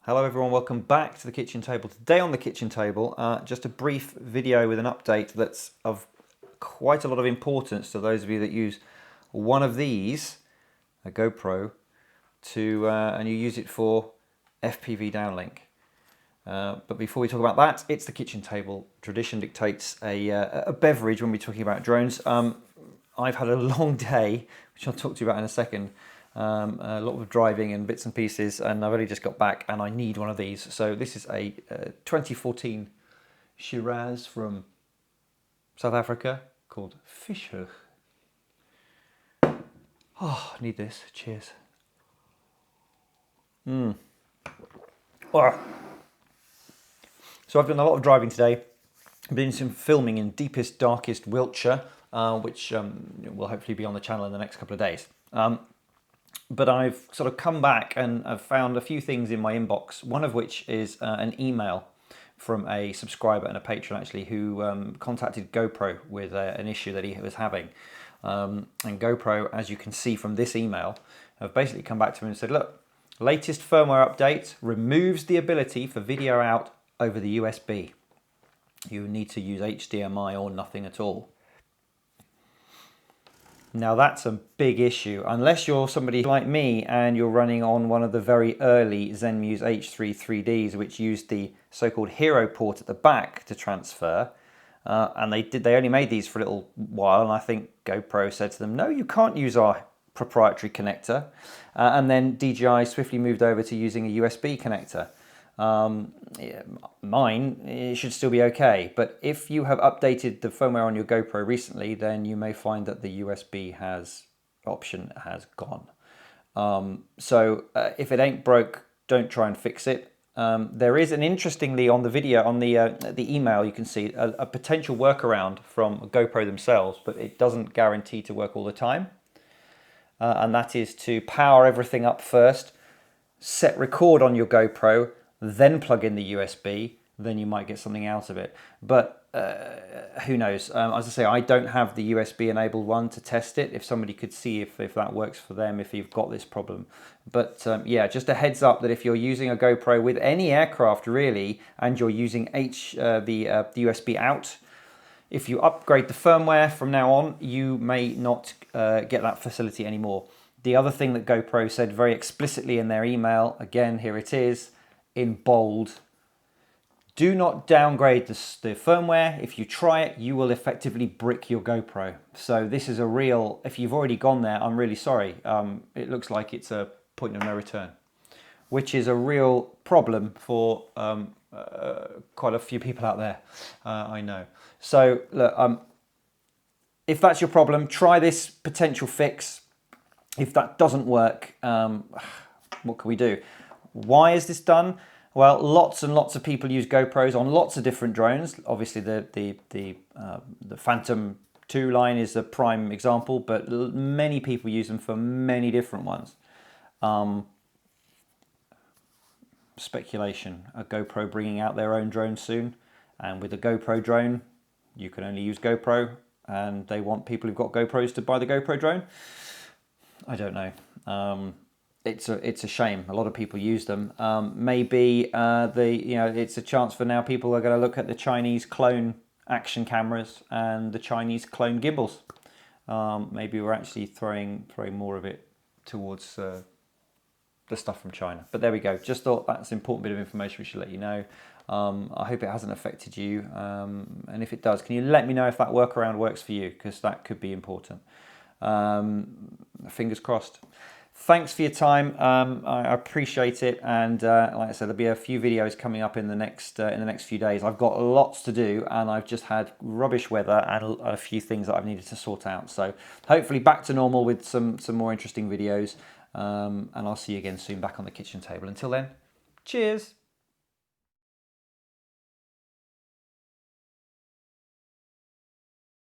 Hello everyone, welcome back to the kitchen table. Today on the kitchen table, just a brief video with an update that's of quite a lot of importance to those of you that use one of these, a GoPro, and you use it for FPV downlink. But before we talk about that, it's the kitchen table. Tradition dictates a beverage when we're talking about drones. I've had a long day, which I'll talk to you about in a second. A lot of driving and bits and pieces, and I've only just got back and I need one of these. So this is a 2014 Shiraz from South Africa called Fischer. Oh, I need this. Cheers. Oh. So I've done a lot of driving today. I've been doing some filming in deepest, darkest Wiltshire, which will hopefully be on the channel in the next couple of days. But I've sort of come back and I've found a few things in my inbox, one of which is an email from a subscriber and a patron actually who contacted GoPro with an issue that he was having. And GoPro, as you can see from this email, have basically come back to him and said, look, latest firmware update removes the ability for video out over the USB. You need to use HDMI or nothing at all. Now that's a big issue, unless you're somebody like me and you're running on one of the very early Zenmuse H3 3Ds, which used the so-called Hero port at the back to transfer. And they only made these for a little while, and I think GoPro said to them, no, you can't use our proprietary connector. And then DJI swiftly moved over to using a USB connector. Mine, it should still be okay, but if you have updated the firmware on your GoPro recently, then you may find that the USB option has gone. So if it ain't broke, don't try and fix it. There is interestingly on the video, on the email, you can see a potential workaround from GoPro themselves, but it doesn't guarantee to work all the time. And that is to power everything up first, set record on your GoPro, then plug in the USB, then you might get something out of it. But who knows? As I say, I don't have the USB enabled one to test it. If somebody could see if that works for them, if you've got this problem. But yeah, just a heads up that if you're using a GoPro with any aircraft really, and you're using the USB out, if you upgrade the firmware from now on, you may not get that facility anymore. The other thing that GoPro said very explicitly in their email, again, here it is, in bold, do not downgrade the firmware. If you try it, you will effectively brick your GoPro. So this is a real, if you've already gone there, I'm really sorry. It looks like it's a point of no return, which is a real problem for quite a few people out there, I know. So look, if that's your problem, try this potential fix. If that doesn't work, what can we do? Why is this done? Well, lots and lots of people use GoPros on lots of different drones. Obviously, the Phantom 2 line is a prime example, but many people use them for many different ones. Speculation, a GoPro bringing out their own drone soon, and with a GoPro drone, you can only use GoPro, and they want people who've got GoPros to buy the GoPro drone. I don't know. It's a shame. A lot of people use them. Maybe it's a chance for now. People are going to look at the Chinese clone action cameras and the Chinese clone gimbals. Maybe we're actually throwing more of it towards the stuff from China. But there we go. Just thought that's an important bit of information we should let you know. I hope it hasn't affected you. And if it does, can you let me know if that workaround works for you? Because that could be important. Fingers crossed. Thanks for your time. I appreciate it, and like I said, there'll be a few videos coming up in the next few days. I've got lots to do, and I've just had rubbish weather and a few things that I've needed to sort out. So hopefully back to normal with some more interesting videos, and I'll see you again soon back on the kitchen table. Until then, cheers.